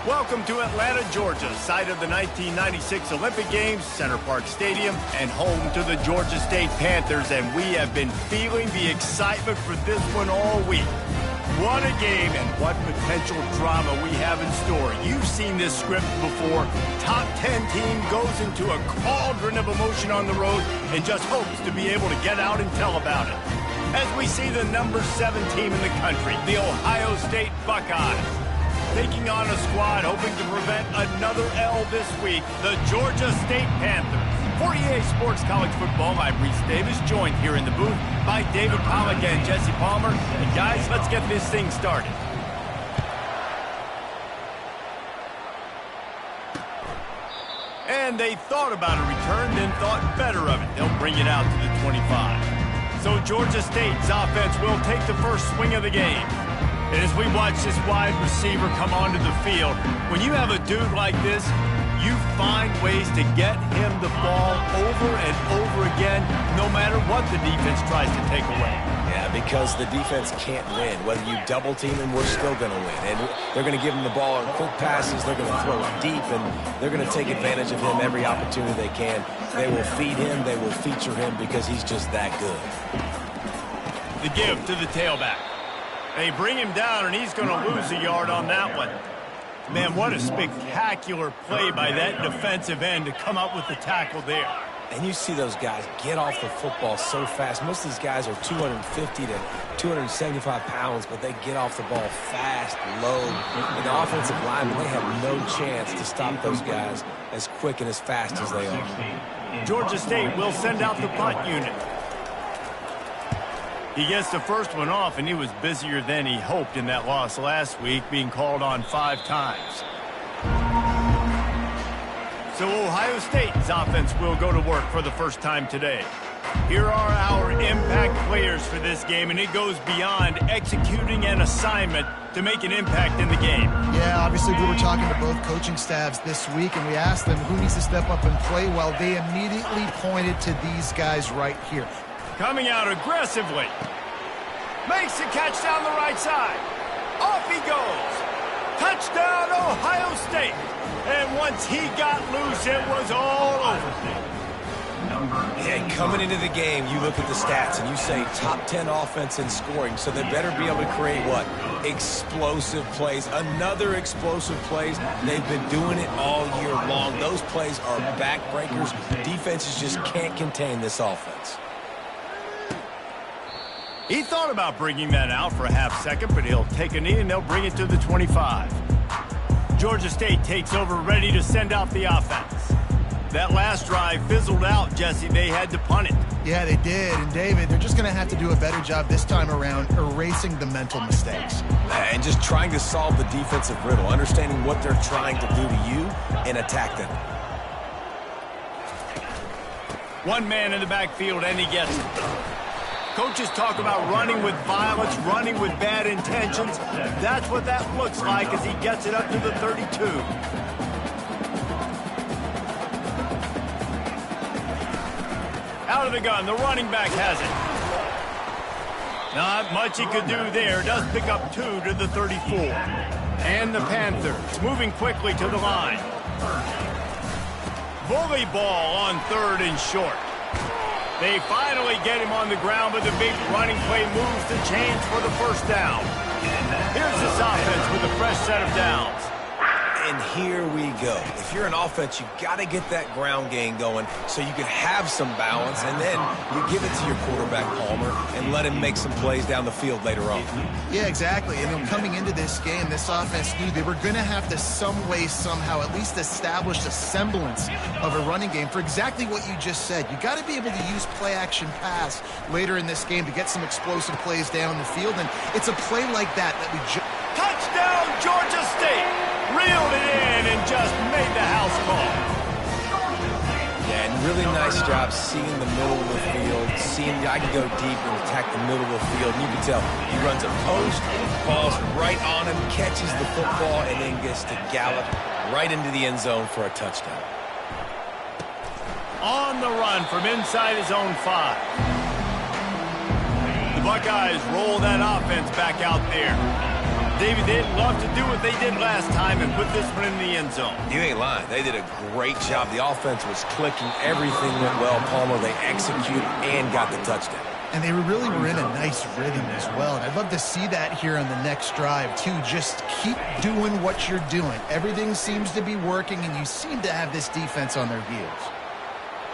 Welcome to Atlanta, Georgia, site of the 1996 Olympic Games, Center Park Stadium, and home to the Georgia State Panthers, and we have been feeling the excitement for this one all week. What a game and what potential drama we have in store. You've seen this script before. Top 10 team goes into a cauldron of emotion on the road and just hopes to be able to get out and tell about it. As we see the number 7 team in the country, the Ohio State Buckeyes, taking on a squad hoping to prevent another L this week, the Georgia State Panthers. For EA Sports College Football, I'm Reese Davis, joined here in the booth by David Pollack and Jesse Palmer. And guys, let's get this thing started. And they thought about a return, then thought better of it. They'll bring it out to the 25. So Georgia State's offense will take the first swing of the game. And as we watch this wide receiver come onto the field, when you have a dude like this, you find ways to get him the ball over and over again, no matter what the defense tries to take away. Yeah, because the defense can't win. Whether you double team him, we're still going to win. And they're going to give him the ball in quick passes. They're going to throw it deep, and they're going to take advantage of him every opportunity they can. They will feed him. They will feature him because he's just that good. The give to the tailback. They bring him down, and he's going to lose a yard on that one. Man, what a spectacular play by that defensive end to come up with the tackle there. And you see those guys get off the football so fast. Most of these guys are 250 to 275 pounds, but they get off the ball fast, low. And the offensive linemen, they have no chance to stop those guys as quick and as fast as they are. Georgia State will send out the punt unit. He gets the first one off, and he was busier than he hoped in that loss last week, being called on 5 times. So Ohio State's offense will go to work for the first time today. Here are our impact players for this game, and it goes beyond executing an assignment to make an impact in the game. Yeah, obviously we were talking to both coaching staffs this week, and we asked them who needs to step up and play well. They immediately pointed to these guys right here. Coming out aggressively. Makes the catch down the right side. Off he goes. Touchdown, Ohio State. And once he got loose, it was all over. Yeah, coming into the game, you look at the stats and you say top 10 offense in scoring, so they better be able to create what? Explosive plays. Another explosive plays. They've been doing it all year long. Those plays are backbreakers. Defenses just can't contain this offense. He thought about bringing that out for a half second, but he'll take a knee and they'll bring it to the 25. Georgia State takes over, ready to send out the offense. That last drive fizzled out, Jesse. They had to punt it. Yeah, they did. And, David, they're just going to have to do a better job this time around erasing the mental mistakes. And just trying to solve the defensive riddle, understanding what they're trying to do to you and attack them. One man in the backfield, and he gets it. Coaches talk about running with violence, running with bad intentions. That's what that looks like as he gets it up to the 32. Out of the gun, the running back has it. Not much he could do there. Does pick up 2 to the 34. And the Panthers moving quickly to the line. Volleyball on 3rd and short. They finally get him on the ground, but the big running play moves the chains for the first down. Here's this offense with a fresh set of downs. And here we go. If you're an offense, you've got to get that ground game going so you can have some balance, and then you give it to your quarterback, Palmer, and let him make some plays down the field later on. Yeah, exactly. And coming into this game, this offense knew they were going to have to some way, somehow, at least establish a semblance of a running game for exactly what you just said. You got to be able to use play-action pass later in this game to get some explosive plays down the field, and it's a play like that we touchdown, Georgia State! Reeled it in and just made the house call. Yeah, and really nice job seeing the middle of the field, seeing I can go deep and attack the middle of the field. And you can tell he runs a post, falls right on him, catches the football, and then gets to gallop right into the end zone for a touchdown. On the run from inside his own 5. The Buckeyes roll that offense back out there. David, they'd love to do what they did last time and put this one in the end zone. You ain't lying. They did a great job. The offense was clicking. Everything went well, Palmer. They executed and got the touchdown. And they really were in a nice rhythm as well. And I'd love to see that here on the next drive, too. Just keep doing what you're doing. Everything seems to be working, and you seem to have this defense on their heels.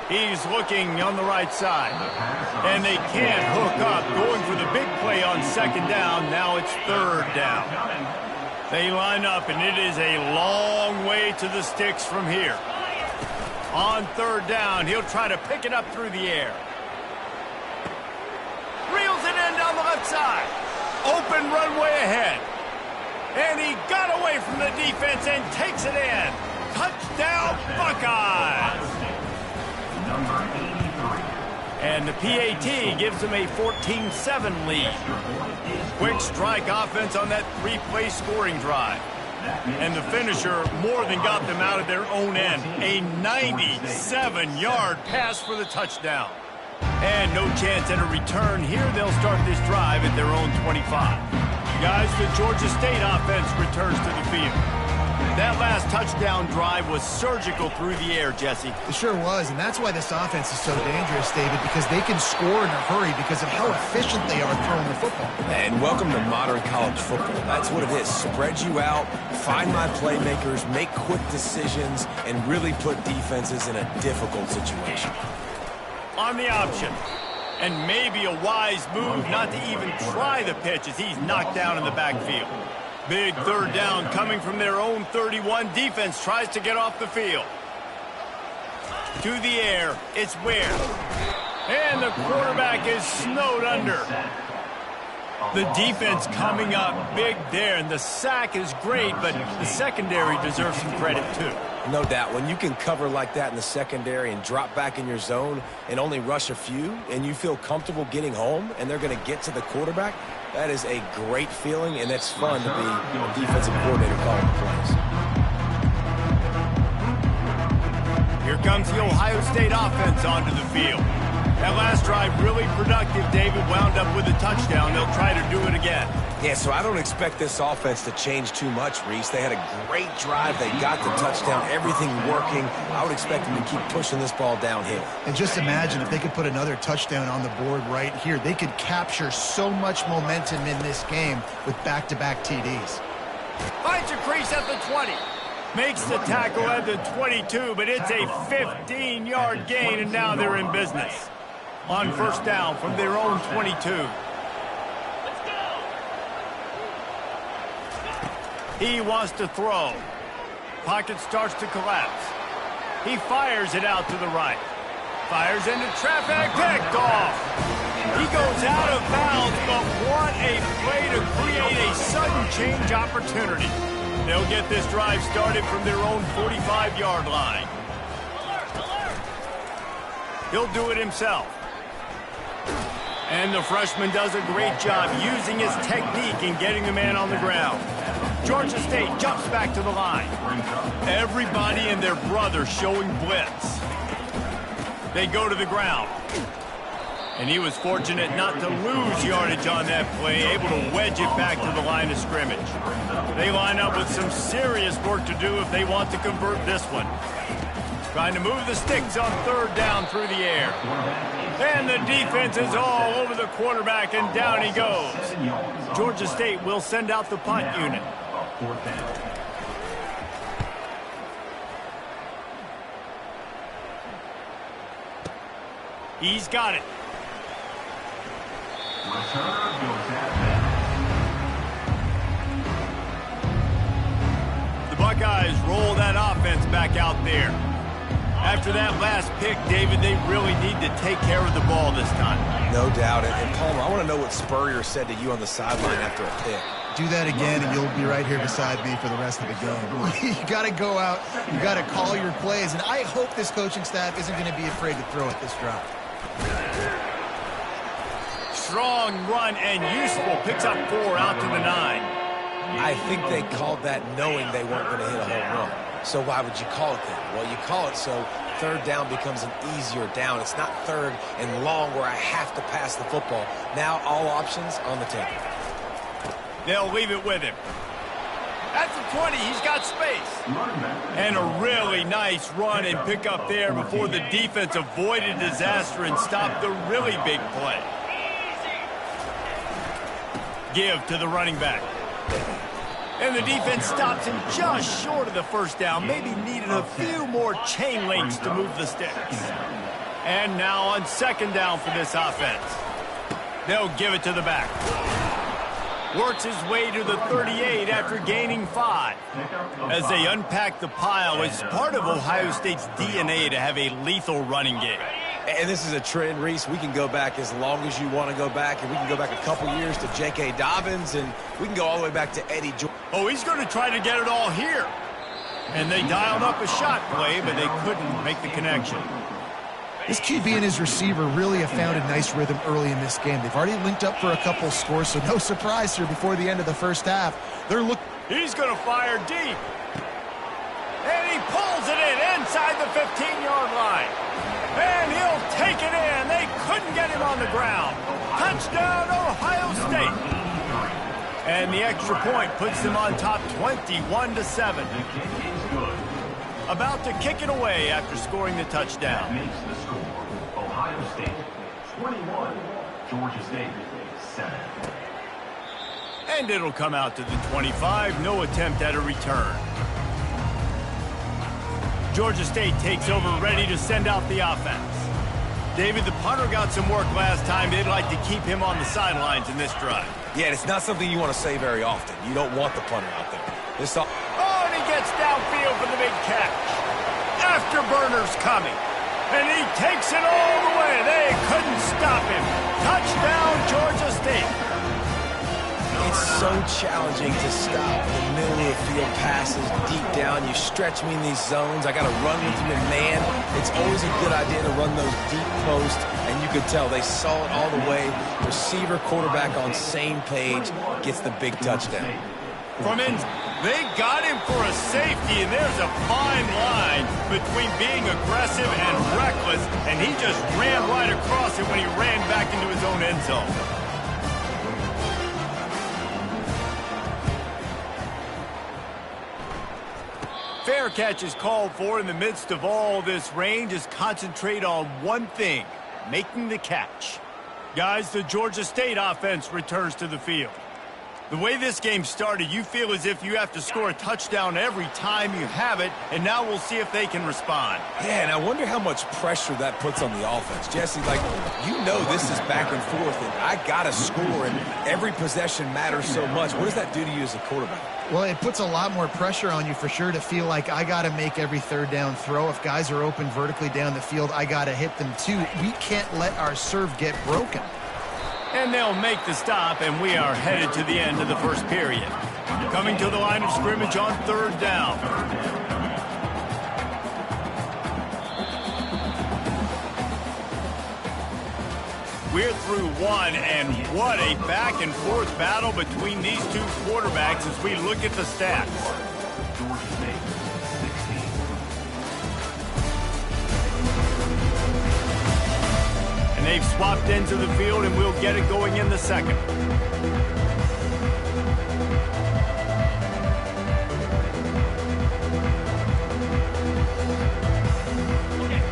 He's looking on the right side. And they can't hook up. Going for the big play on second down. Now it's third down. They line up, and it is a long way to the sticks from here. On third down, he'll try to pick it up through the air. Reels it in down the left side. Open runway ahead. And he got away from the defense and takes it in. Touchdown, Buckeyes! And the PAT gives them a 14-7 lead. Quick strike offense on that three-play scoring drive. And the finisher more than got them out of their own end. A 97-yard pass for the touchdown. And no chance at a return here. They'll start this drive at their own 25. Guys, the Georgia State offense returns to the field. That last touchdown drive was surgical through the air, Jesse. It sure was, and that's why this offense is so dangerous, David, because they can score in a hurry because of how efficient they are throwing the football. And welcome to modern college football. That's what it is. Spread you out, find my playmakers, make quick decisions, and really put defenses in a difficult situation. On the option. And maybe a wise move not to even try the pitch as he's knocked down in the backfield. Big third down coming from their own 31. Defense tries to get off the field. To the air, it's Ware. And the quarterback is snowed under. The defense coming up big there, and the sack is great, but the secondary deserves some credit too. No doubt. When you can cover like that in the secondary and drop back in your zone and only rush a few, and you feel comfortable getting home, and they're going to get to the quarterback, that is a great feeling, and it's fun to be a defensive coordinator calling the plays. Here comes the Ohio State offense onto the field. That last drive really productive. David wound up with a touchdown. They'll try to do it again. Yeah, so I don't expect this offense to change too much, Reese. They had a great drive. They got the touchdown. Everything working. I would expect them to keep pushing this ball downhill. And just imagine if they could put another touchdown on the board right here. They could capture so much momentum in this game with back-to-back TDs. Finds a crease at the 20. Makes the tackle at the 22, but it's a 15-yard gain, and now they're in business. On first down from their own 22. He wants to throw. Pocket starts to collapse. He fires it out to the right. Fires into traffic, picked off. He goes out of bounds, but what a play to create a sudden change opportunity. They'll get this drive started from their own 45-yard line. He'll do it himself. And the freshman does a great job using his technique and getting the man on the ground. Georgia State jumps back to the line. Everybody and their brother showing blitz. They go to the ground. And he was fortunate not to lose yardage on that play, able to wedge it back to the line of scrimmage. They line up with some serious work to do if they want to convert this one. Trying to move the sticks on third down through the air. And the defense is all over the quarterback, and down he goes. Georgia State will send out the punt unit. He's got it. The Buckeyes roll that offense back out there. After that last pick, David, they really need to take care of the ball this time. No doubt. And Palmer, I want to know what Spurrier said to you on the sideline after a pick. Do that again, and you'll be right here beside me for the rest of the game. You got to go out. You got to call your plays, and I hope this coaching staff isn't going to be afraid to throw at this drive. Strong run and useful. Picks up 4 out to the 9. I think they called that knowing they weren't going to hit a home run. So why would you call it that? Well, you call it so third down becomes an easier down. It's not third and long where I have to pass the football. Now all options on the table. They'll leave it with him. At the 20, he's got space. And a really nice run and pick up there before the defense avoided disaster and stopped the really big play. Give to the running back. And the defense stops him just short of the first down. Maybe needed a few more chain links to move the sticks. And now on second down for this offense. They'll give it to the back. Works his way to the 38 after gaining 5. As they unpack the pile, it's part of Ohio State's DNA to have a lethal running game. And this is a trend, Reese. We can go back as long as you want to go back, and we can go back a couple years to J.K. Dobbins, and we can go all the way back to Eddie George. Oh, he's going to try to get it all here. And they dialed up a shot play, but they couldn't make the connection. This QB and his receiver really have found a nice rhythm early in this game. They've already linked up for a couple scores, so no surprise here before the end of the first half. He's going to fire deep. And he pulls it in inside the 15-yard line. And he'll take it in. They couldn't get him on the ground. Touchdown, Ohio State. And the extra point puts them on top 21-7. About to kick it away after scoring the touchdown. Makes the score. Ohio State 21, Georgia State 7. And it'll come out to the 25. No attempt at a return. Georgia State takes over, ready to send out the offense. David, the punter got some work last time. They'd like to keep him on the sidelines in this drive. Yeah, it's not something you want to say very often. You don't want the punter out there. Oh, and he gets downfield for the big catch. Afterburner's coming. And he takes it all the way. They couldn't stop him. Touchdown, Georgia State. It's so challenging to stop the middle of the field passes deep down. You stretch me in these zones. I got to run with them in man. It's always a good idea to run those deep posts, and you could tell they saw it all the way. Receiver, quarterback on same page, gets the big touchdown. They got him for a safety, and there's a fine line between being aggressive and reckless, and he just ran right across it when he ran back into his own end zone. Fair catch is called for in the midst of all this rain. Just concentrate on one thing, making the catch. Guys, the Georgia State offense returns to the field. The way this game started, you feel as if you have to score a touchdown every time you have it, and now we'll see if they can respond. Yeah, and I wonder how much pressure that puts on the offense. Jesse, like, you know this is back and forth, and I got to score, and every possession matters so much. What does that do to you as a quarterback? Well, it puts a lot more pressure on you for sure to feel like I got to make every third down throw. If guys are open vertically down the field, I got to hit them too. We can't let our serve get broken. And they'll make the stop, and we are headed to the end of the first period. Coming to the line of scrimmage on third down. We're through one, and what a back-and-forth battle between these two quarterbacks as we look at the stats. Georgia State 16. And they've swapped ends of the field, and we'll get it going in the second.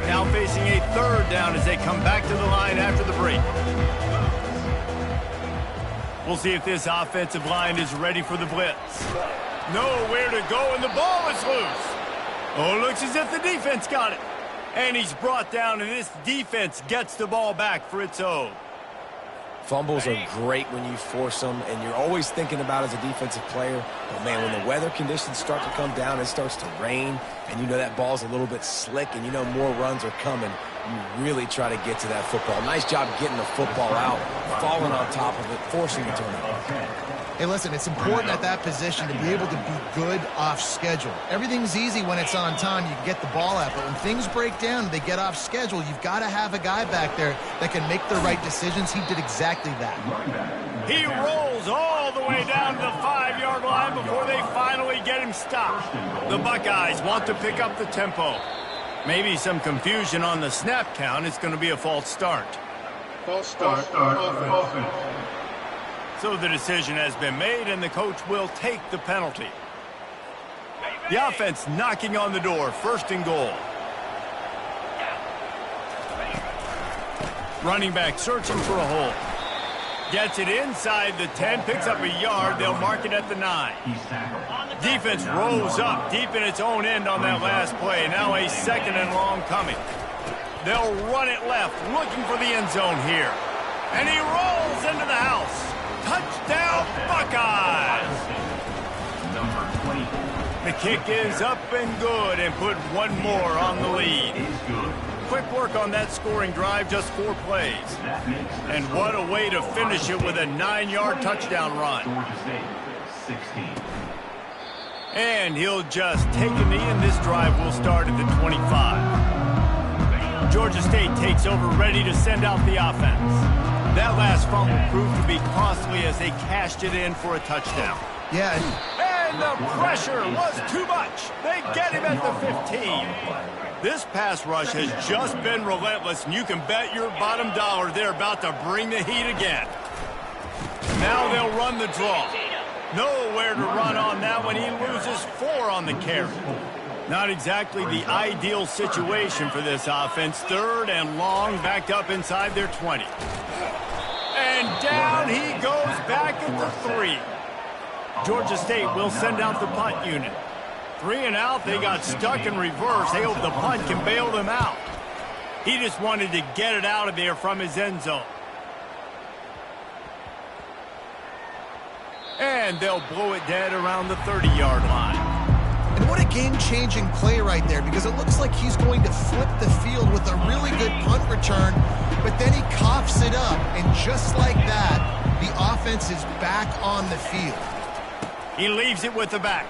Now facing a third down as they come back to the line after the break. We'll see if this offensive line is ready for the blitz. Nowhere to go, and the ball is loose. Oh, looks as if the defense got it. And he's brought down, and this defense gets the ball back for its own. Fumbles are great when you force them, and you're always thinking about as a defensive player, but man, when the weather conditions start to come down, it starts to rain, and you know that ball's a little bit slick, and you know more runs are coming, you really try to get to that football. Nice job getting the football out, falling on top of it, forcing the turnover. Hey, listen, it's important at that position to be able to be good off schedule. Everything's easy when it's on time. You can get the ball out, but when things break down and they get off schedule, you've got to have a guy back there that can make the right decisions. He did exactly that. He rolls all the way down to the 5-yard line before they finally get him stopped. The Buckeyes want to pick up the tempo. Maybe some confusion on the snap count. It's going to be a false start. False start. Offense. So the decision has been made, and the coach will take the penalty. The offense knocking on the door, 1st and goal. Running back searching for a hole. Gets it inside the 10, picks up a yard. They'll mark it at the 9. Defense rolls up deep in its own end on that last play. Now a 2nd and long coming. They'll run it left, looking for the end zone here. And he rolls into the house. Touchdown, Buckeyes! The kick is up and good, and put one more on the lead. Quick work on that scoring drive, just 4 plays. And what a way to finish it with a 9-yard touchdown run. And he'll just take a knee, and this drive will start at the 25. Georgia State takes over, ready to send out the offense. That last fumble proved to be costly as they cashed it in for a touchdown. Yeah. And the pressure was too much. They get him at the 15. This pass rush has just been relentless, and you can bet your bottom dollar they're about to bring the heat again. Now they'll run the draw. Nowhere to run on that when he loses 4 on the carry. Not exactly the ideal situation for this offense. 3rd and long, backed up inside their 20. And down he goes back at the 3. Georgia State will send out the punt unit. 3 and out, they got stuck in reverse. They hope the punt can bail them out. He just wanted to get it out of there from his end zone. And they'll blow it dead around the 30-yard line. And what a game-changing play right there, because it looks like he's going to flip the field with a really good punt return, but then he coughs it up, and just like that, the offense is back on the field. He leaves it with the back.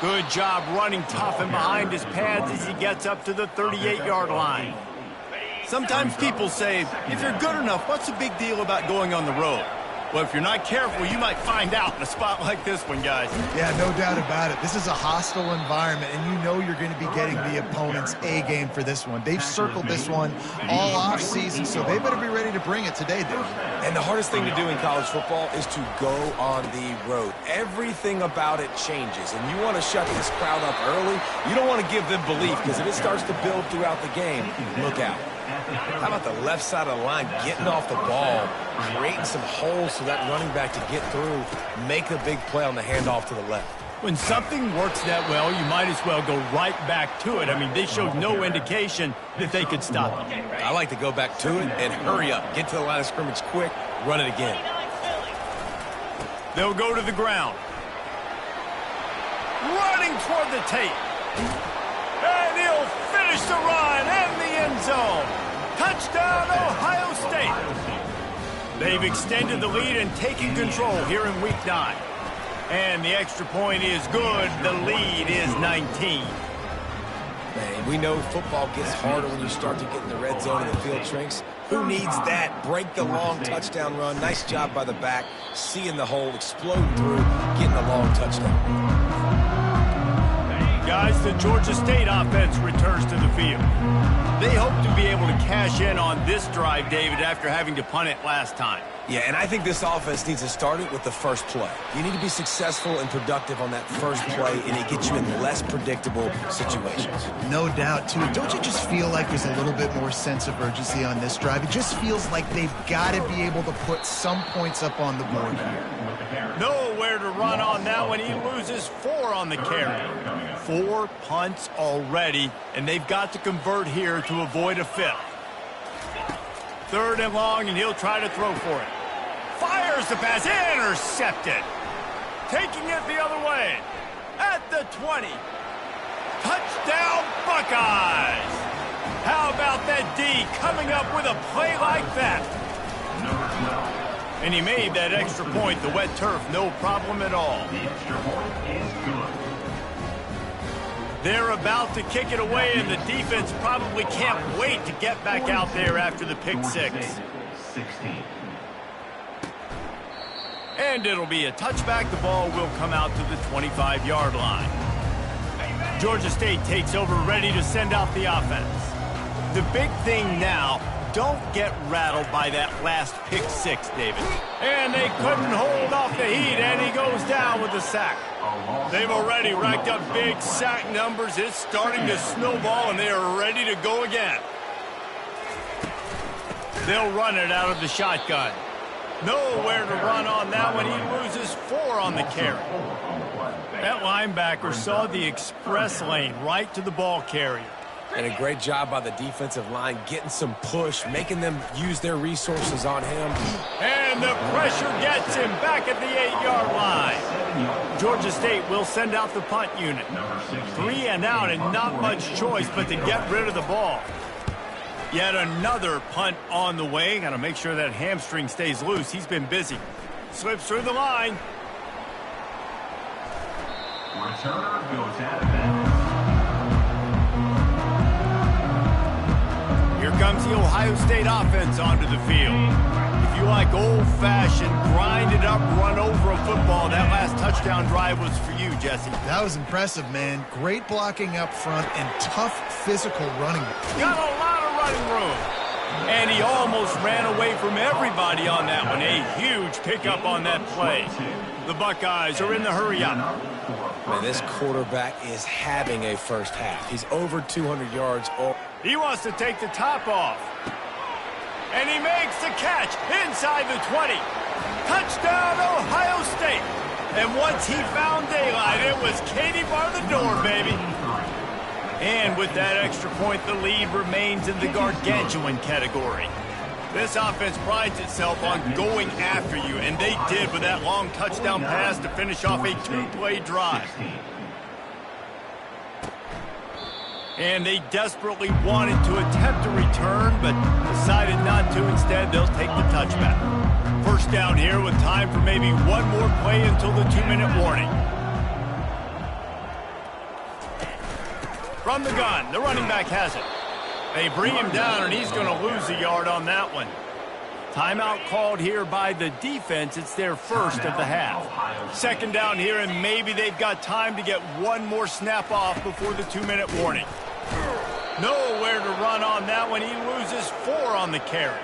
Good job running tough and behind his pads as he gets up to the 38-yard line. Sometimes people say, if you're good enough, what's the big deal about going on the road? Well, if you're not careful, you might find out in a spot like this one, guys. Yeah, no doubt about it. This is a hostile environment, and you know you're going to be getting the opponent's A game for this one. They've circled this one all off season, so they better be ready to bring it today, dude. And the hardest thing to do in college football is to go on the road. Everything about it changes, and you want to shut this crowd up early. You don't want to give them belief, because if it starts to build throughout the game, look out. How about the left side of the line getting off the ball, creating some holes so that running back to get through, make a big play on the handoff to the left. When something works that well, you might as well go right back to it. I mean, they showed no indication that they could stop it. I like to go back to it and hurry up. Get to the line of scrimmage quick, run it again. They'll go to the ground. Running toward the tape. And he'll finish the run and the end zone. Touchdown, Ohio State. They've extended the lead and taken control here in Week 9. And the extra point is good. The lead is 19. Man, we know football gets harder when you start to get in the red zone and the field shrinks. Who needs that? Break the long touchdown run. Nice job by the back. Seeing the hole, exploding through, getting a long touchdown. Guys, the Georgia State offense returns to the field. They hope to be able to cash in on this drive, David, after having to punt it last time. Yeah, and I think this offense needs to start it with the first play. You need to be successful and productive on that first play, and it gets you in less predictable situations. No doubt, too. Don't you just feel like there's a little bit more sense of urgency on this drive? It just feels like they've got to be able to put some points up on the board here. Nowhere to run on that one. He loses 4 on the carry. 4 punts already, and they've got to convert here to avoid a 5th. 3rd and long, and he'll try to throw for it. Fires the pass, intercepted. Taking it the other way. At the 20. Touchdown, Buckeyes. How about that D coming up with a play like that? And he made that extra point, the wet turf, no problem at all. The extra point is good. They're about to kick it away, and the defense probably can't wait to get back out there after the pick 6. 16. And it'll be a touchback. The ball will come out to the 25-yard line. Georgia State takes over, ready to send out the offense. The big thing now, don't get rattled by that last pick six, David. And they couldn't hold off the heat, and he goes down with the sack. They've already racked up big sack numbers. It's starting to snowball, and they are ready to go again. They'll run it out of the shotgun. Nowhere to run on that one. He loses 4 on the carry. That linebacker saw the express lane right to the ball carrier. And a great job by the defensive line getting some push, making them use their resources on him. And the pressure gets him back at the 8-yard line. Georgia State will send out the punt unit. 3 and out and not much choice but to get rid of the ball. Yet another punt on the way. Got to make sure that hamstring stays loose. He's been busy. Slips through the line. Returner goes out of bounds. Here comes the Ohio State offense onto the field. If you like old-fashioned, grind-it-up, run-over a football, that last touchdown drive was for you, Jesse. That was impressive, man. Great blocking up front and tough physical running. Got a lot of running room. And he almost ran away from everybody on that one. A huge pickup on that play. The Buckeyes are in the hurry-up. Man, this quarterback is having a first half. He's over 200 yards. He wants to take the top off. And he makes the catch inside the 20. Touchdown, Ohio State. And once he found daylight, it was Katie bar the door, baby. And with that extra point, the lead remains in the gargantuan category. This offense prides itself on going after you, and they did with that long touchdown pass to finish off a 2-play drive. And they desperately wanted to attempt a return, but decided not to. Instead, they'll take the touchback. First down here with time for maybe one more play until the 2-minute warning. From the gun, the running back has it. They bring him down, and he's going to lose a yard on that one. Timeout called here by the defense. It's their first of the half. Second down here, and maybe they've got time to get one more snap off before the 2-minute warning. Nowhere to run on that one. He loses 4 on the carry.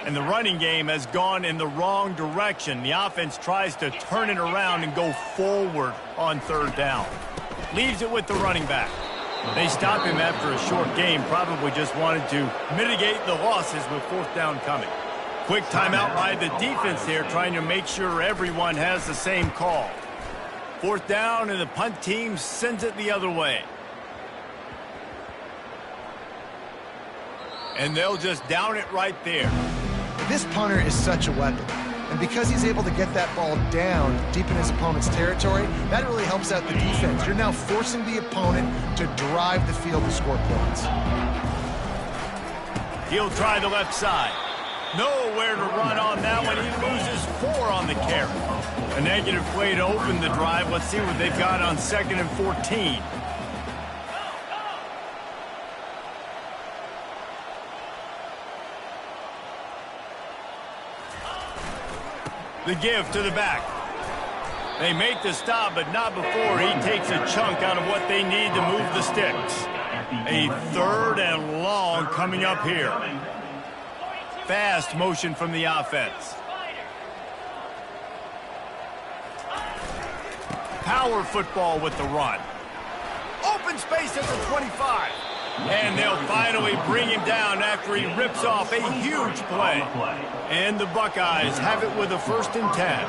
And the running game has gone in the wrong direction. The offense tries to turn it around and go forward on 3rd down. Leaves it with the running back. They stop him after a short game. Probably just wanted to mitigate the losses with 4th down coming. Quick timeout by the defense there, trying to make sure everyone has the same call. 4th down, and the punt team sends it the other way. And they'll just down it right there. This punter is such a weapon. And because he's able to get that ball down deep in his opponent's territory, that really helps out the defense. You're now forcing the opponent to drive the field to score points. He'll try the left side. Nowhere to run on that one. He loses 4 on the carry. A negative play to open the drive. Let's see what they've got on 2nd and 14. The give to the back. They make the stop, but not before he takes a chunk out of what they need to move the sticks. A 3rd and long coming up here. Fast motion from the offense. Power football with the run. Open space at the 25. And they'll finally bring him down after he rips off a huge play. And the Buckeyes have it with a 1st and 10.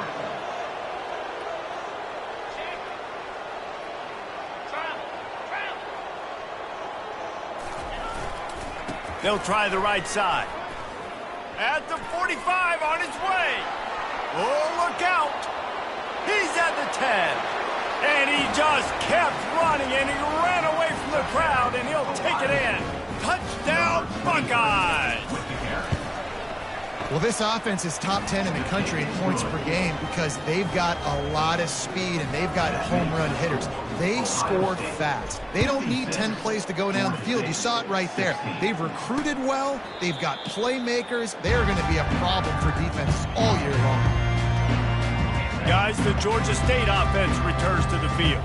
They'll try the right side. At the 45 on his way. Oh, look out. He's at the 10. And he just kept running, and he ran away from the crowd, and he'll take it in. Touchdown, Buckeyes! Well, this offense is top 10 in the country in points per game because they've got a lot of speed, and they've got home run hitters. They scored fast. They don't need 10 plays to go down the field. You saw it right there. They've recruited well. They've got playmakers. They're going to be a problem for defenses all year long. Guys, the Georgia State offense returns to the field.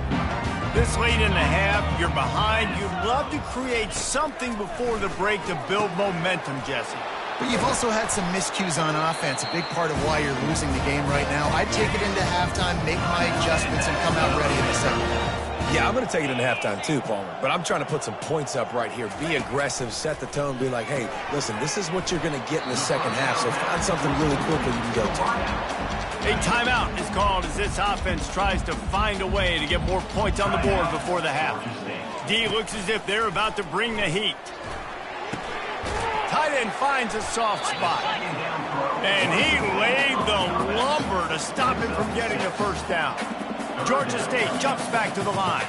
This late in the half, you're behind. You'd love to create something before the break to build momentum, Jesse. But you've also had some miscues on offense, a big part of why you're losing the game right now. I'd take it into halftime, make my adjustments, and come out ready in the second half. Yeah, I'm going to take it into halftime too, Palmer. But I'm trying to put some points up right here. Be aggressive, set the tone, be like, hey, listen, this is what you're going to get in the second half, so find something really quickly you can go to. A timeout is called as this offense tries to find a way to get more points on the board before the half. D looks as if they're about to bring the heat. Tight end finds a soft spot. And he laid the lumber to stop him from getting the first down. Georgia State jumps back to the line.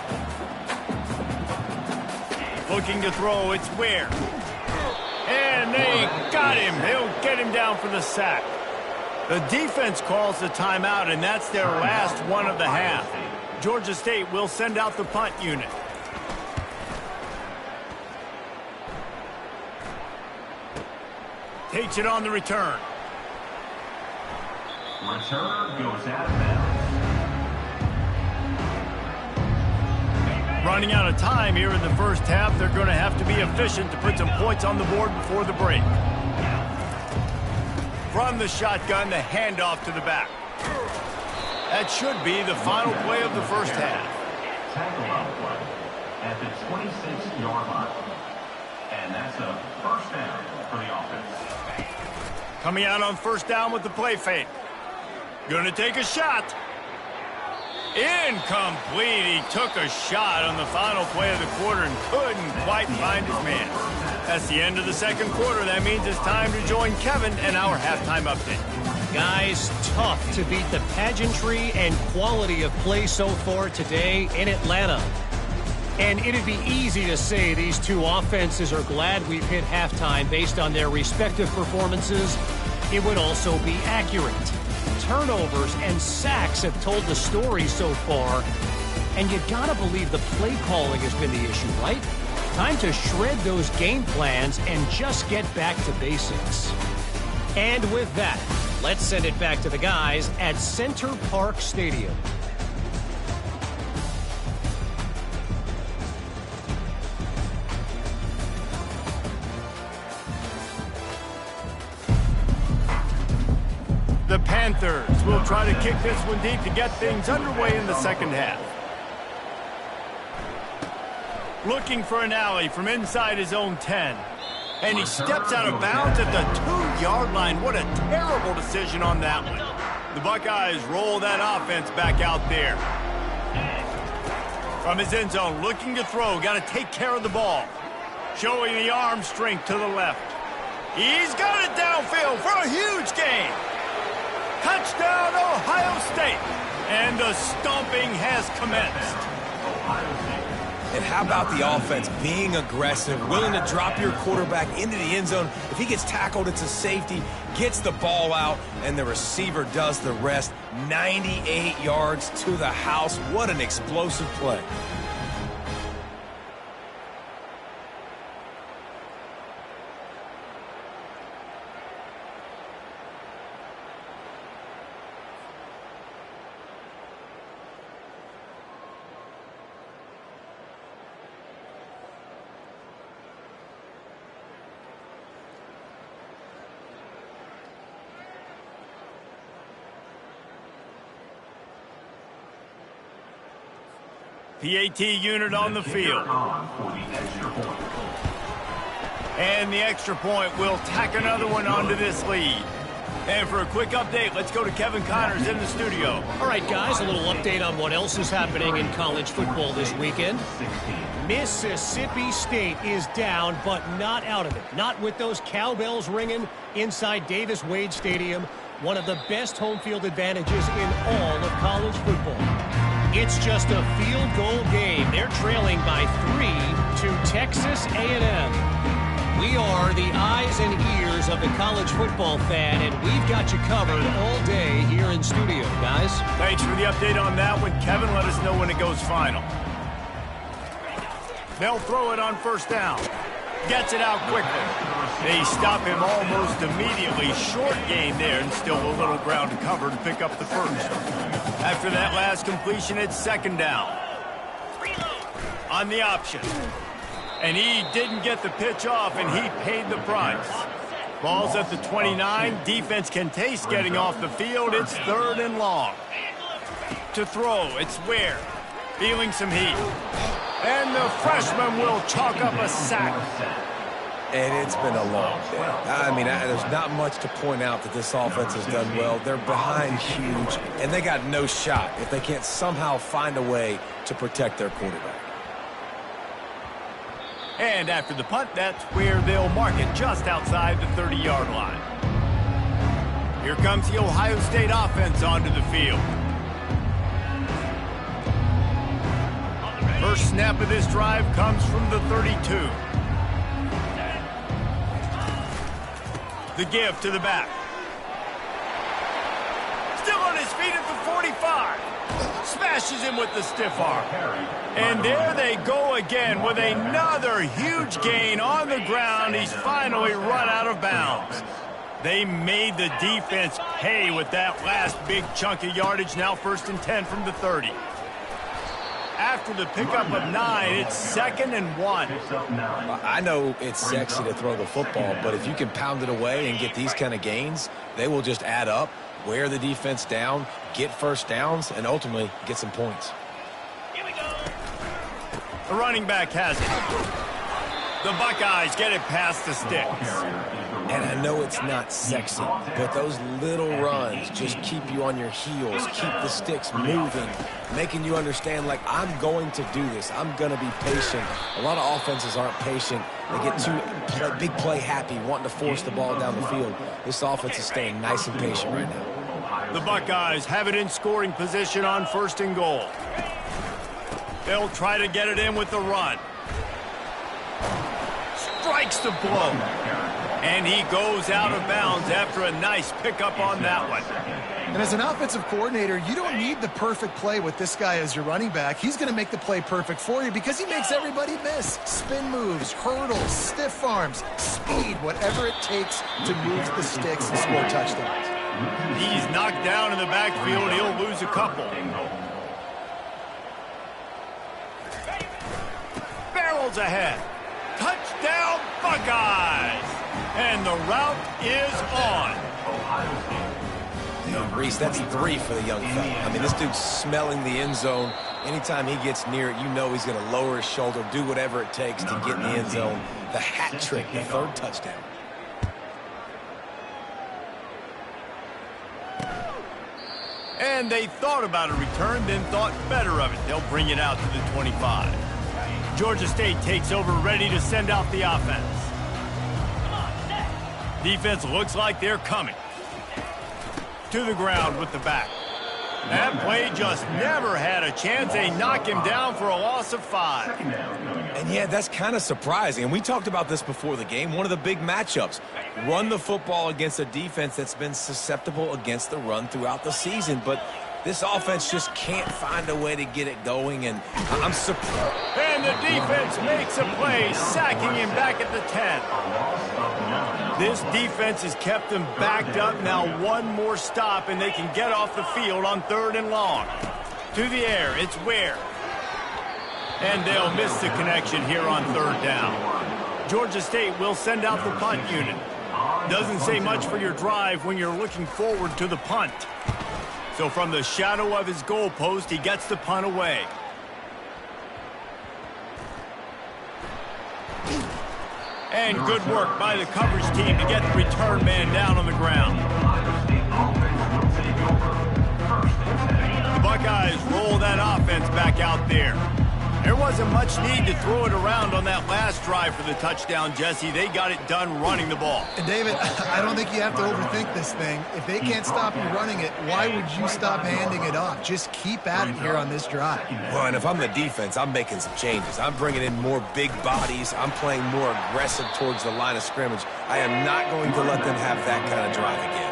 Looking to throw, it's Ware. And they got him. They'll get him down for the sack. The defense calls the timeout, and that's their last one of the half. Georgia State will send out the punt unit. Takes it on the return. Return goes out of bounds. Running out of time here in the first half, they're going to have to be efficient to put some points on the board before the break. From the shotgun, the handoff to the back. That should be the final play of the first half. Tackle on play at the 26-yard line. And that's a first down for the offense. Coming out on first down with the play fake. Going to take a shot. Incomplete. He took a shot on the final play of the quarter and couldn't quite find his man. That's the end of the second quarter. That means it's time to join Kevin and our halftime update. Guys, tough to beat the pageantry and quality of play so far today in Atlanta. And it'd be easy to say these two offenses are glad we've hit halftime based on their respective performances. It would also be accurate. Turnovers and sacks have told the story so far. And you gotta believe the play calling has been the issue, right? Time to shred those game plans and just get back to basics. And with that, let's send it back to the guys at Center Park Stadium. The Panthers will try to kick this one deep to get things underway in the second half. Looking for an alley from inside his own 10. And he steps out of bounds at the 2-yard line. What a terrible decision on that one. The Buckeyes roll that offense back out there. From his end zone, looking to throw. Got to take care of the ball. Showing the arm strength to the left. He's got it downfield for a huge gain. Touchdown, Ohio State. And the stomping has commenced. And how about the offense being aggressive, willing to drop your quarterback into the end zone? If he gets tackled, it's a safety, gets the ball out, and the receiver does the rest. 98 yards to the house. What an explosive play. PAT unit on the field. And the extra point will tack another one onto this lead. And for a quick update, let's go to Kevin Connors in the studio. All right, guys, a little update on what else is happening in college football this weekend. Mississippi State is down, but not out of it. Not with those cowbells ringing inside Davis-Wade Stadium, one of the best home field advantages in all of college football. It's just a field goal game. They're trailing by 3 to Texas A&M. We are the eyes and ears of the college football fan, and we've got you covered all day here in studio, guys. Thanks for the update on that one, Kevin. Let us know when it goes final. They'll throw it on first down. Gets it out quickly. They stop him almost immediately. Short gain there, and still a little ground to cover to pick up the first. After that last completion, it's second down. on the option. And he didn't get the pitch off, and he paid the price. Ball's at the 29. Defense can taste getting off the field. It's 3rd and long. To throw, it's Ware. Feeling some heat. And the freshman will chalk up a sack. And it's been a long day. I mean, there's not much to point out that this offense has done well. They're behind huge, and they got no shot if they can't somehow find a way to protect their quarterback. And after the punt, that's where they'll mark it just outside the 30-yard line. Here comes the Ohio State offense onto the field. First snap of this drive comes from the 32. The give to the back. Still on his feet at the 45. Smashes him with the stiff arm. And there they go again with another huge gain on the ground. He's finally run out of bounds. They made the defense pay with that last big chunk of yardage. Now 1st and 10 from the 30. After the pickup of 9, it's 2nd and 1. I know it's sexy to throw the football, but if you can pound it away and get these kind of gains, they will just add up, wear the defense down, get first downs, and ultimately get some points. The running back has it. The Buckeyes get it past the sticks. And I know it's not sexy, but those little runs just keep you on your heels, keep the sticks moving, making you understand, like, I'm going to do this. I'm going to be patient. A lot of offenses aren't patient. They get too big play happy, wanting to force the ball down the field. This offense is staying nice and patient right now. The Buckeyes have it in scoring position on 1st and goal. They'll try to get it in with the run. Strikes the blow. And he goes out of bounds after a nice pickup on that one. And as an offensive coordinator, you don't need the perfect play with this guy as your running back. He's going to make the play perfect for you because he makes everybody miss. Spin moves, hurdles, stiff arms, speed, whatever it takes to move the sticks and score touchdowns. He's knocked down in the backfield. He'll lose a couple. Barrels ahead. Touchdown, Buckeyes! And the route is on. Reese, that's 3 for the young fella. I mean, this dude's smelling the end zone. Anytime he gets near it, you know he's going to lower his shoulder, do whatever it takes to get in the end zone. The hat trick, the 3rd touchdown. And they thought about a return, then thought better of it. They'll bring it out to the 25. Georgia State takes over, ready to send out the offense. Defense looks like they're coming. To the ground with the back. That play just never had a chance. They knock him down for a loss of 5. And yeah, that's kind of surprising. And we talked about this before the game. One of the big matchups. Run the football against a defense that's been susceptible against the run throughout the season. But this offense just can't find a way to get it going, and I'm surprised. And the defense makes a play, sacking him back at the 10. This defense has kept them backed up. Now one more stop, and they can get off the field on 3rd and long. To the air, it's Ware. And they'll miss the connection here on 3rd down. Georgia State will send out the punt unit. Doesn't say much for your drive when you're looking forward to the punt. So from the shadow of his goalpost, he gets the punt away. And good work by the coverage team to get the return man down on the ground. The Buckeyes roll that offense back out there. There wasn't much need to throw it around on that last drive for the touchdown, Jesse. They got it done running the ball. And David, I don't think you have to overthink this thing. If they can't stop you running it, why would you stop handing it off? Just keep at it here on this drive. Well, and if I'm the defense, I'm making some changes. I'm bringing in more big bodies. I'm playing more aggressive towards the line of scrimmage. I am not going to let them have that kind of drive again.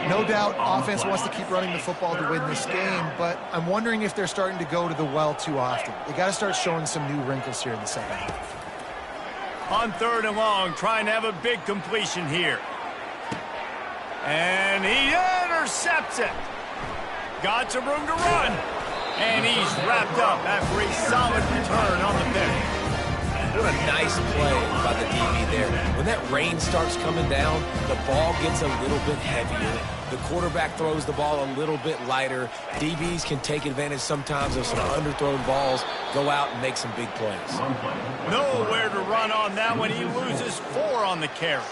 No doubt offense wants to keep running the football to win this game, but I'm wondering if they're starting to go to the well too often. They got to start showing some new wrinkles here in the second half. On 3rd and long, trying to have a big completion here. And he intercepts it. Got some room to run. And he's wrapped up after a solid return on the pick. What a nice play by the DB there. When that rain starts coming down, the ball gets a little bit heavier. The quarterback throws the ball a little bit lighter. DBs can take advantage sometimes of some underthrown balls, go out and make some big plays. Nowhere to run on that one. He loses 4 on the carry.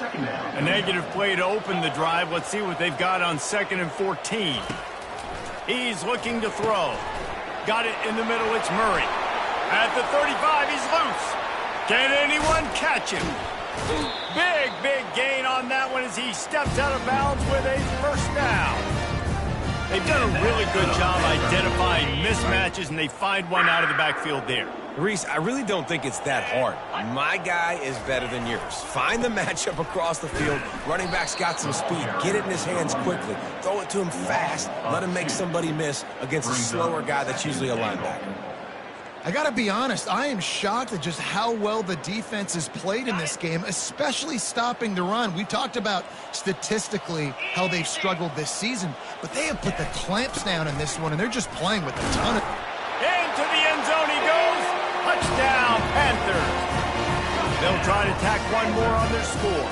A negative play to open the drive. Let's see what they've got on 2nd and 14. He's looking to throw. Got it in the middle. It's Murray. At the 35, he's loose. Can anyone catch him? Big gain on that one as he steps out of bounds with a first down. They've done a really good job identifying mismatches, and they find one out of the backfield there. Reese, I really don't think it's that hard. My guy is better than yours. Find the matchup across the field. Running back's got some speed. Get it in his hands quickly. Throw it to him fast. Let him make somebody miss against a slower guy that's usually a linebacker. I got to be honest, I am shocked at just how well the defense has played in this game, especially stopping the run. We talked about statistically how they've struggled this season, but they have put the clamps down in this one, and they're just playing with a ton of... Into the end zone he goes. Touchdown, Panthers. They'll try to tack one more on their score.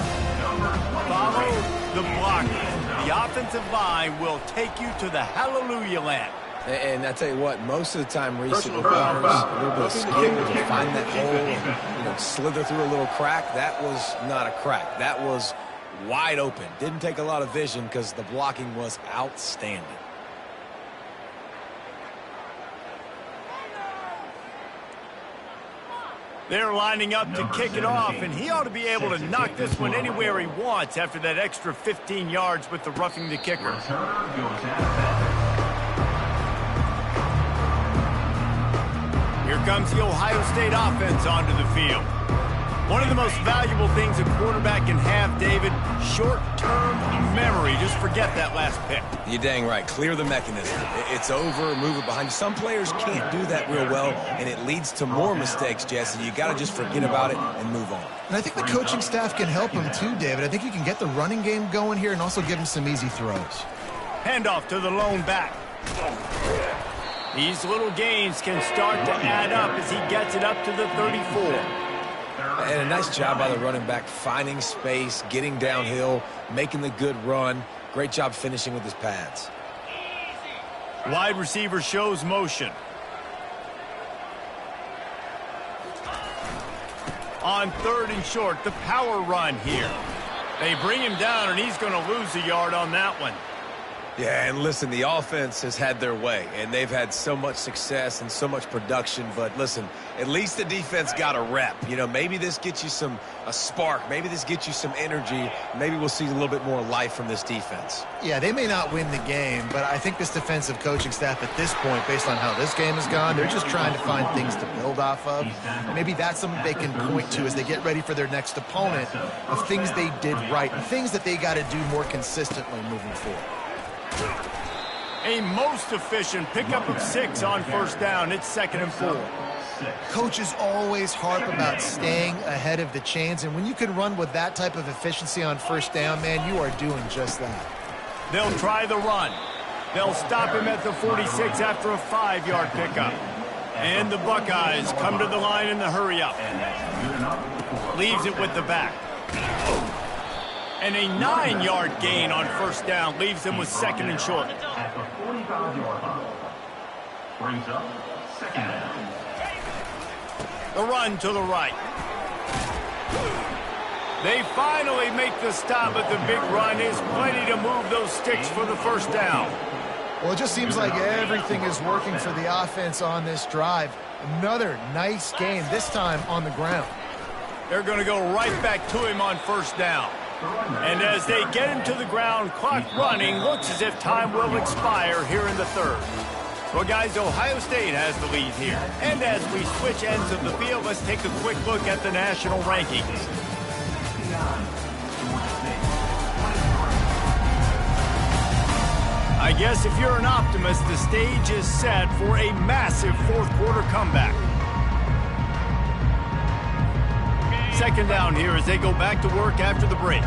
Follow the blocker. The offensive line will take you to the hallelujah land. And I tell you what, most of the time, Reese, it requires a little bit of skill to find that hole and, slither through a little crack. That was not a crack. That was wide open. Didn't take a lot of vision because the blocking was outstanding. They're lining up to kick it off, and he ought to be able to knock this one anywhere he wants after that extra 15 yards with the roughing the kicker. Here comes the Ohio State offense onto the field. One of the most valuable things a quarterback can have, David, short-term memory. Just forget that last pick. You're dang right. Clear the mechanism. It's over, move it behind you. Some players can't do that real well, and it leads to more mistakes, Jesse. You got to just forget about it and move on. And I think the coaching staff can help him too, David. I think you can get the running game going here and also give him some easy throws. Handoff to the lone back. These little gains can start to add up as he gets it up to the 34. And a nice job by the running back, finding space, getting downhill, making the good run. Great job finishing with his pads. Wide receiver shows motion. On 3rd and short, the power run here. They bring him down, and he's going to lose a yard on that one. Yeah, and listen, the offense has had their way, and they've had so much success and so much production. But listen, at least the defense got a rep. Maybe this gets you a spark. Maybe this gets you some energy. Maybe we'll see a little bit more life from this defense. Yeah, they may not win the game, but I think this defensive coaching staff at this point, based on how this game has gone, they're just trying to find things to build off of. And maybe that's something they can point to as they get ready for their next opponent of things they did right and things that they got to do more consistently moving forward. A most efficient pickup of 6 on 1st down. It's 2nd and 4. Coaches always harp about staying ahead of the chains, and when you can run with that type of efficiency on 1st down, man, you are doing just that. They'll try the run. They'll stop him at the 46 after a 5-yard pickup. And the Buckeyes come to the line in the hurry-up. Leaves it with the back. And a 9-yard gain on 1st down leaves them with 2nd and short. At the 45-yard line. Brings up 2nd down. The run to the right. They finally make the stop, but the big run is plenty to move those sticks for the 1st down. Well, it just seems like everything is working for the offense on this drive. Another nice game, this time on the ground. They're going to go right back to him on 1st down. And as they get him to the ground, clock running, looks as if time will expire here in the 3rd. Well, guys, Ohio State has the lead here. And as we switch ends of the field, let's take a quick look at the national rankings. I guess if you're an optimist, the stage is set for a massive 4th quarter comeback. 2nd down here as they go back to work after the break.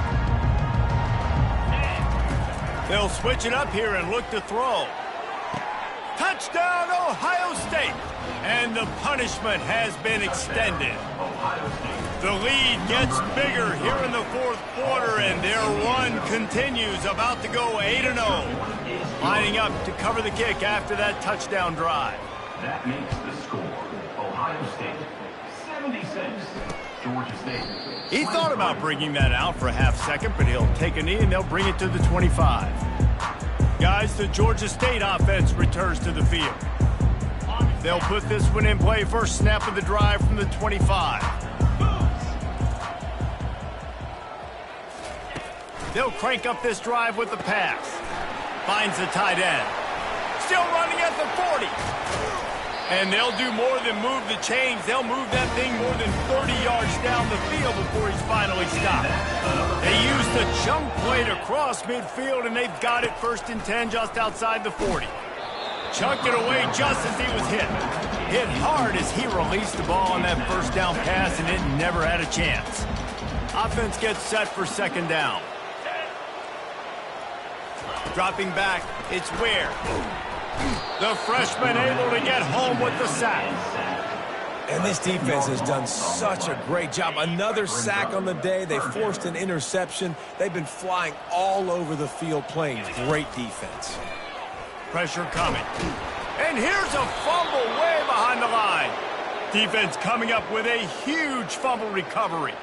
They'll switch it up here and look to throw. Touchdown, Ohio State! And the punishment has been extended. The lead gets bigger here in the fourth quarter, and their run continues, about to go 8-0. Lining up to cover the kick after that touchdown drive. That makes the score. Ohio State, 76. Georgia State. He thought about bringing that out for a half second, but he'll take a knee and they'll bring it to the 25. Guys, the Georgia State offense returns to the field. They'll put this one in play, first snap of the drive from the 25. They'll crank up this drive with the pass. Finds the tight end. Still running at the 40. And they'll do more than move the chains. They'll move that thing more than 30 yards down the field before he's finally stopped. They use the chunk play to cross midfield, and they've got it first and 10 just outside the 40. Chunked it away just as he was hit. Hit hard as he released the ball on that first down pass, and it never had a chance. Offense gets set for second down. Dropping back, it's Ware. The freshman able to get home with the sack. And this defense has done such a great job. Another sack on the day. They forced an interception. They've been flying all over the field playing great defense. Pressure coming. And here's a fumble way behind the line. Defense coming up with a huge fumble recovery.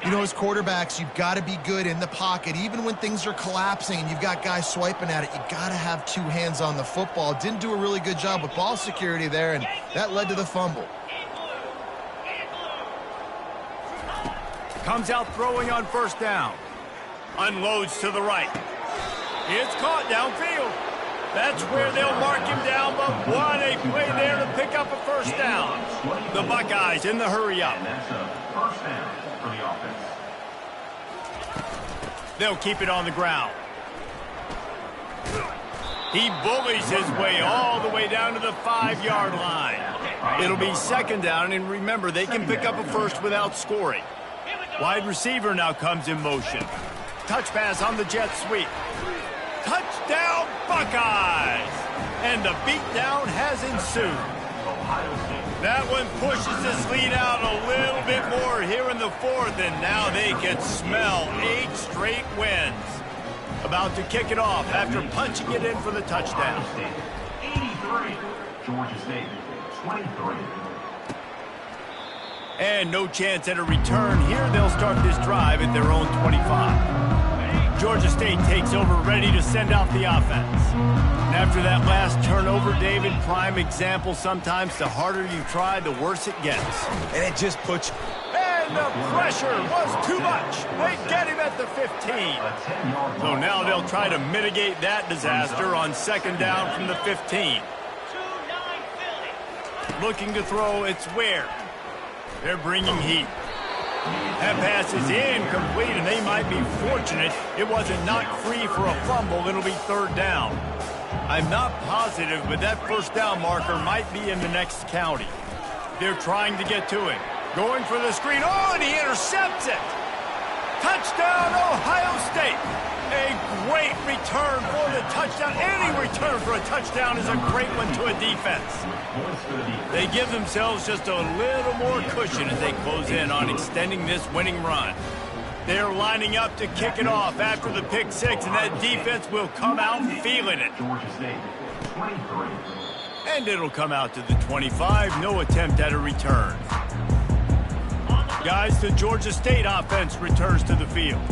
You know, as quarterbacks, you've got to be good in the pocket. Even when things are collapsing and you've got guys swiping at it, you've got to have two hands on the football. Didn't do a really good job with ball security there, and that led to the fumble. Comes out throwing on first down. Unloads to the right. It's caught downfield. That's where they'll mark him down, but what a play there to pick up a first down. The Buckeyes in the hurry-up. And that's a first down for the offense. They'll keep it on the ground. He bullies his way all the way down to the 5-yard line. It'll be second down, and remember, they can pick up a first without scoring. Wide receiver now comes in motion. Touch pass on the jet sweep. Touchdown, Buckeyes! And the beatdown has ensued. That one pushes this lead out a little bit more here in the fourth, and now they can smell 8 straight wins. About to kick it off after punching it in for the touchdown. 83. Georgia State, 23. And no chance at a return here. They'll start this drive at their own 25. Georgia State takes over, ready to send out the offense. And after that last turnover, David, prime example, sometimes the harder you try, the worse it gets. And it just puts you. And the pressure was too much. They get him at the 15. So now they'll try to mitigate that disaster on second down from the 15. Looking to throw, it's Ware. They're bringing heat. That pass is incomplete, and they might be fortunate it wasn't knocked free for a fumble. It'll be third down. I'm not positive, but that first down marker might be in the next county. They're trying to get to him. Going for the screen. Oh, and he intercepts it. Touchdown, Ohio State. A great return for the touchdown. Any return for a touchdown is a great one to a defense. They give themselves just a little more cushion as they close in on extending this winning run. They're lining up to kick it off after the pick six, and that defense will come out feeling it. Georgia State, 23. And it'll come out to the 25. No attempt at a return. Guys, the Georgia State offense returns to the field.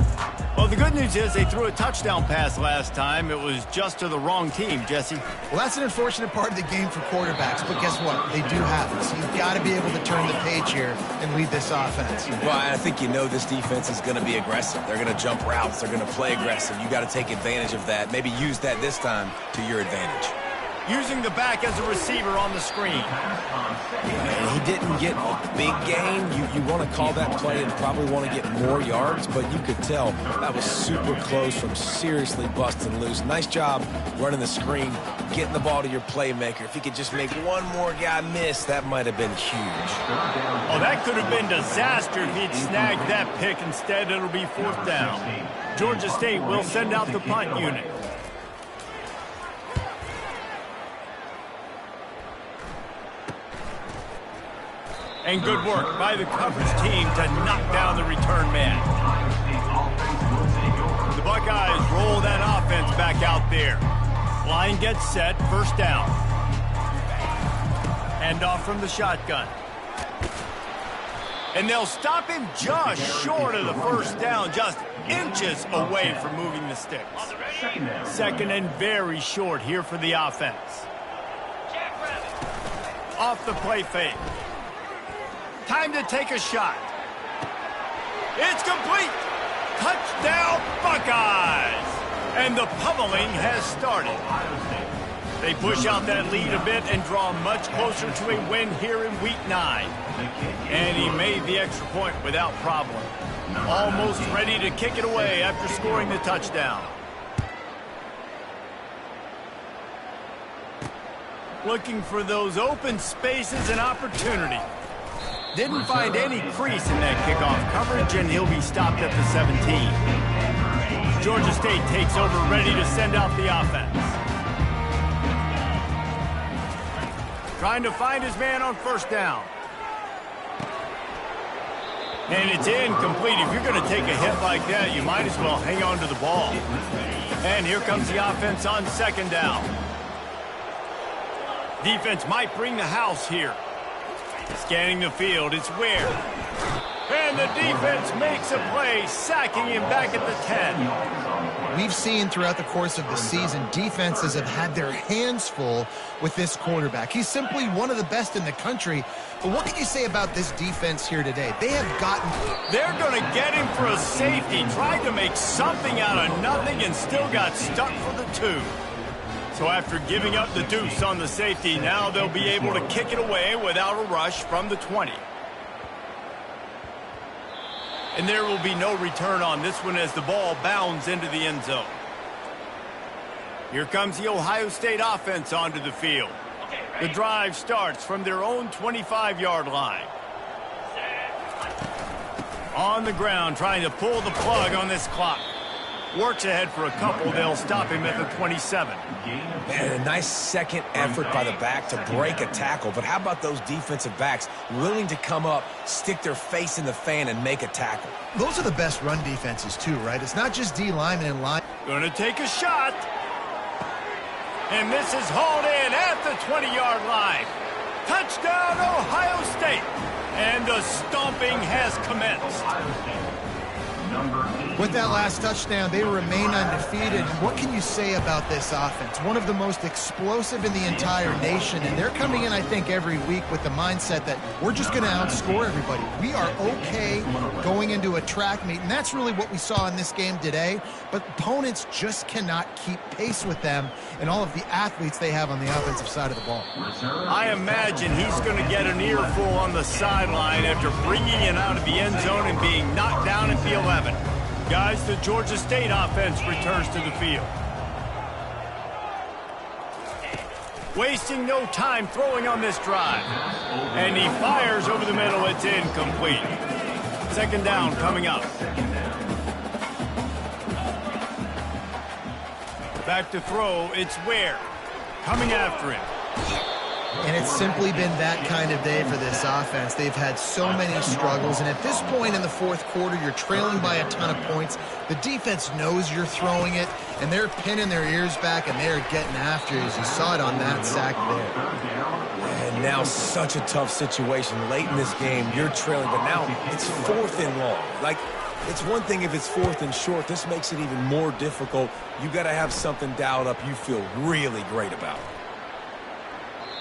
Well, the good news is they threw a touchdown pass last time. It was just to the wrong team, Jesse. Well, that's an unfortunate part of the game for quarterbacks, but guess what? They do have it. So you've got to be able to turn the page here and lead this offense. Well, I think you know this defense is going to be aggressive. They're going to jump routes. They're going to play aggressive. You got to take advantage of that. Maybe use that this time to your advantage. Using the back as a receiver on the screen. And he didn't get a big gain. You want to call that play and probably want to get more yards, but you could tell that was super close from seriously busting loose. Nice job running the screen, getting the ball to your playmaker. If he could just make one more guy miss, that might have been huge. Oh, that could have been disaster if he'd snagged that pick. Instead, it'll be fourth down. Georgia State will send out the punt unit. And good work by the coverage team to knock down the return man. The Buckeyes roll that offense back out there. Line gets set, first down. Hand off from the shotgun. And they'll stop him just short of the first down, just inches away from moving the sticks. Second and very short here for the offense. Off the play fake. Time to take a shot. It's complete. Touchdown, Buckeyes! And the pummeling has started. They push out that lead a bit and draw much closer to a win here in Week 9. And he made the extra point without problem. Almost ready to kick it away after scoring the touchdown. Looking for those open spaces and opportunity. Didn't find any crease in that kickoff coverage, and he'll be stopped at the 17. Georgia State takes over, ready to send out the offense. Trying to find his man on first down. And it's incomplete. If you're going to take a hit like that, you might as well hang on to the ball. And here comes the offense on second down. Defense might bring the house here. Scanning the field, it's Ware. And the defense makes a play, sacking him back at the 10. We've seen throughout the course of the season, defenses have had their hands full with this quarterback. He's simply one of the best in the country. But what can you say about this defense here today? They have gotten... They're going to get him for a safety. Tried to make something out of nothing and still got stuck for the 2. So after giving up the deuce on the safety, now they'll be able to kick it away without a rush from the 20. And there will be no return on this one as the ball bounds into the end zone. Here comes the Ohio State offense onto the field. The drive starts from their own 25-yard line. On the ground, trying to pull the plug on this clock. Works ahead for a couple. They'll stop him at the 27. Man, a nice second effort by the back to break a tackle. But how about those defensive backs willing to come up, stick their face in the fan, and make a tackle? Those are the best run defenses, too, right? It's not just D linemen and line. Going to take a shot. And this is hauled in at the 20-yard line. Touchdown, Ohio State. And the stomping has commenced. With that last touchdown, they remain undefeated. And what can you say about this offense? One of the most explosive in the entire nation, and they're coming in, I think, every week with the mindset that we're just going to outscore everybody. We are okay going into a track meet, and that's really what we saw in this game today. But opponents just cannot keep pace with them and all of the athletes they have on the offensive side of the ball. I imagine he's going to get an earful on the sideline after bringing it out of the end zone and being knocked down at the 11. Guys, the Georgia State offense returns to the field. Wasting no time throwing on this drive. And he fires over the middle. It's incomplete. Second down coming up. Back to throw. It's Ware coming after him. And it's simply been that kind of day for this offense. They've had so many struggles, and at this point in the fourth quarter, you're trailing by a ton of points. The defense knows you're throwing it, and they're pinning their ears back, and they're getting after you, as you saw it on that sack there. And now such a tough situation. Late in this game, you're trailing, but now it's 4th and long. Like, it's one thing if it's 4th and short. This makes it even more difficult. You got to have something dialed up you feel really great about.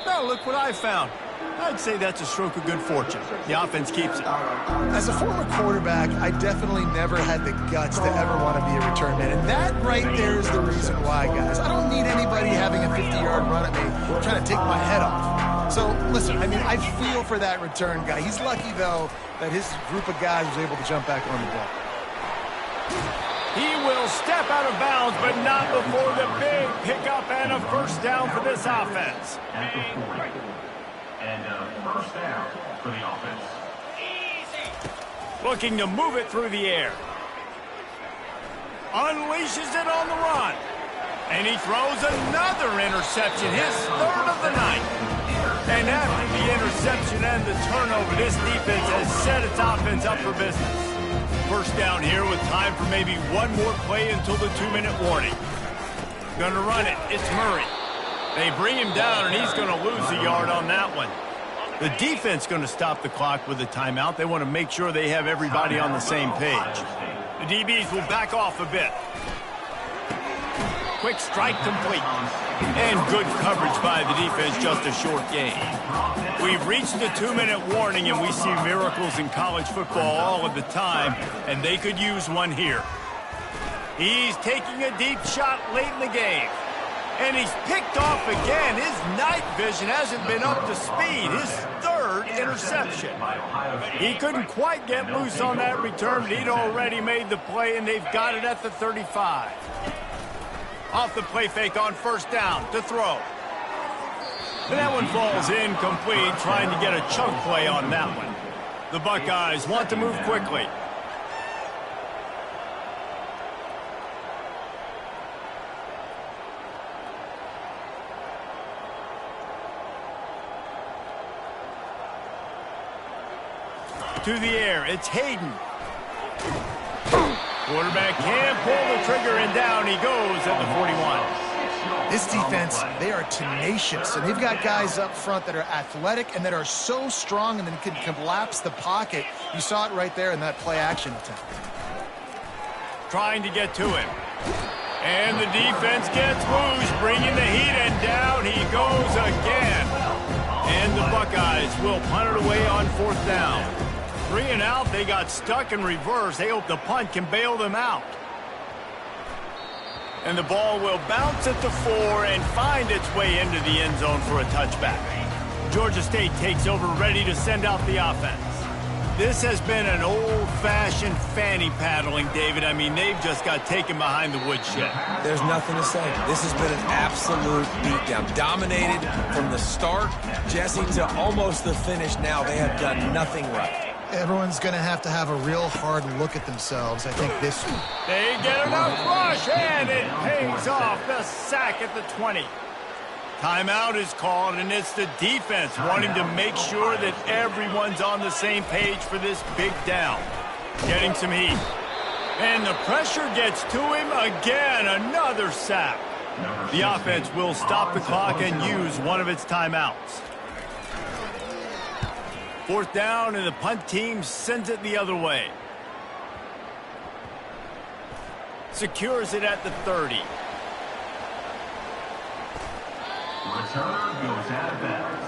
Oh, look what I found. I'd say that's a stroke of good fortune. The offense keeps it. As a former quarterback, I definitely never had the guts to ever want to be a return man. And that right there is the reason why, guys. I don't need anybody having a 50-yard run at me trying to take my head off. So, listen, I mean, I feel for that return guy. He's lucky, though, that his group of guys was able to jump back on the ball. He will step out of bounds, but not before the big pickup and a first down for this offense. At the 40. And a first down for the offense. Looking to move it through the air. Unleashes it on the run. And he throws another interception, his 3rd of the night. And after the interception and the turnover, this defense has set its offense up for business. First down here with time for maybe one more play until the 2-minute warning. Gonna run it. It's Murray. They bring him down, and he's gonna lose a yard on that one. The defense gonna stop the clock with a timeout. They want to make sure they have everybody on the same page. The DBs will back off a bit. Quick strike complete. And good coverage by the defense, just a short gain. We've reached the 2-minute warning, and we see miracles in college football all of the time, and they could use one here. He's taking a deep shot late in the game. And he's picked off again. His night vision hasn't been up to speed. His third interception. He couldn't quite get loose on that return, but he'd already made the play, and they've got it at the 35. Off the play fake on first down to throw. And that one falls incomplete, trying to get a chunk play on that one. The Buckeyes want to move quickly. To the air, it's Hayden. Quarterback can't pull the trigger, and down he goes at the 41. This defense, they are tenacious, and they've got guys up front that are athletic and that are so strong and then can collapse the pocket. You saw it right there in that play-action attempt. Trying to get to him. And the defense gets loose, bringing the heat, and down he goes again. And the Buckeyes will punt it away on fourth down. 3 and out, they got stuck in reverse. They hope the punt can bail them out. And the ball will bounce at the 4 and find its way into the end zone for a touchback. Georgia State takes over, ready to send out the offense. This has been an old-fashioned fanny paddling, David. I mean, they've just got taken behind the woodshed. There's nothing to say. This has been an absolute beatdown. Dominated from the start, Jesse, to almost the finish now. They have done nothing right. Everyone's going to have a real hard look at themselves, I think, this week. They get enough rush, and it pays off. The sack at the 20. Timeout is called, and it's the defense wanting to make sure that everyone's on the same page for this big down. Getting some heat. And the pressure gets to him again. Another sack. The offense will stop the clock and use one of its timeouts. Fourth down, and the punt team sends it the other way. Secures it at the 30. Returner goes out of bounds.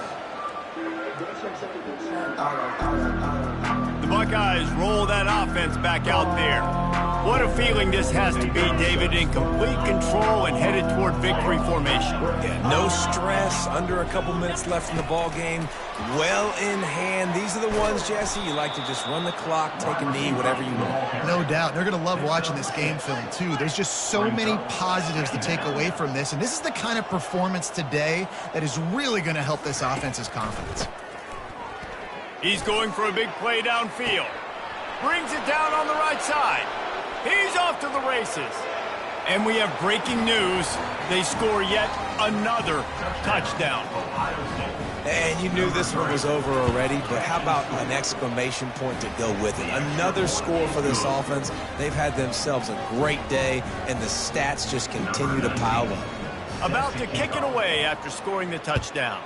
The Buckeyes roll that offense back out there. What a feeling this has to be, David, in complete control and headed toward victory formation. Yeah, no stress, under a couple minutes left in the ball game. Well in hand. These are the ones, Jesse, you like to just run the clock, take a knee, whatever you want. No doubt. They're going to love watching this game film, too. There's just so many positives to take away from this, and this is the kind of performance today that is really going to help this offense's confidence. He's going for a big play downfield. Brings it down on the right side. He's off to the races. And we have breaking news. They score yet another touchdown. And you knew this one was over already, but how about an exclamation point to go with it? Another score for this offense. They've had themselves a great day, and the stats just continue to pile up. About to kick it away after scoring the touchdown.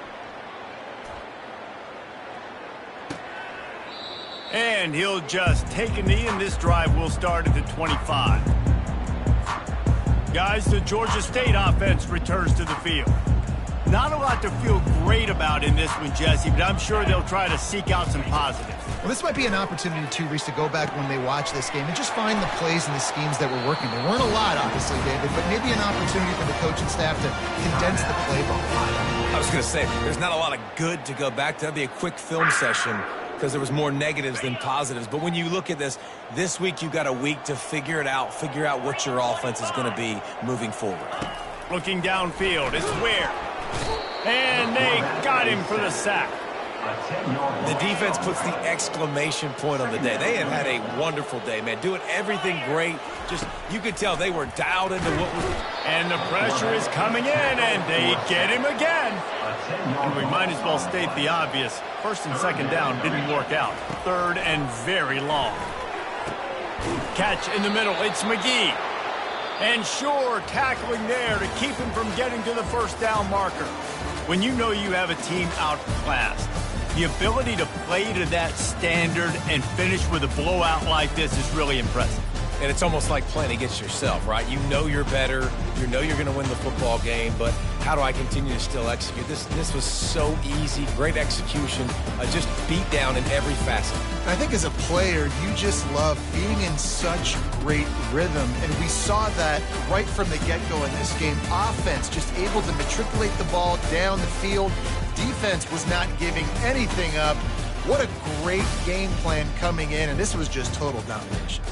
And he'll just take a knee, and this drive will start at the 25. Guys, the Georgia State offense returns to the field. Not a lot to feel great about in this one, Jesse, but I'm sure they'll try to seek out some positives. Well, this might be an opportunity, too, Reese, to go back when they watch this game and just find the plays and the schemes that were working. There weren't a lot, obviously, David, but maybe an opportunity for the coaching staff to condense the playbook. I was going to say, there's not a lot of good to go back to. That'd be a quick film session because there was more negatives than positives. But when you look at this week you've got a week to figure it out, figure out what your offense is going to be moving forward. Looking downfield, it's Ware. And they got him for the sack. The defense puts the exclamation point on the day. They have had a wonderful day, man. Doing everything great. Just, you could tell they were dialed into what was... And the pressure is coming in, and they get him again. And we might as well state the obvious. First and second down didn't work out. Third and very long. Catch in the middle. It's McGee. And sure, tackling there to keep him from getting to the first down marker. When you know you have a team outclassed, the ability to play to that standard and finish with a blowout like this is really impressive. And it's almost like playing against yourself, right? You know you're better. You know you're going to win the football game, but how do I continue to still execute? This was so easy. Great execution. Just beat down in every facet. I think as a player, you just love being in such great rhythm, and we saw that right from the get-go in this game. Offense just able to matriculate the ball down the field. Defense was not giving anything up. What a great game plan coming in, and this was just total domination.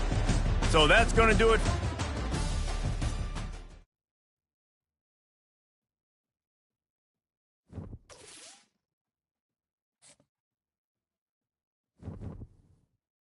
So that's going to do it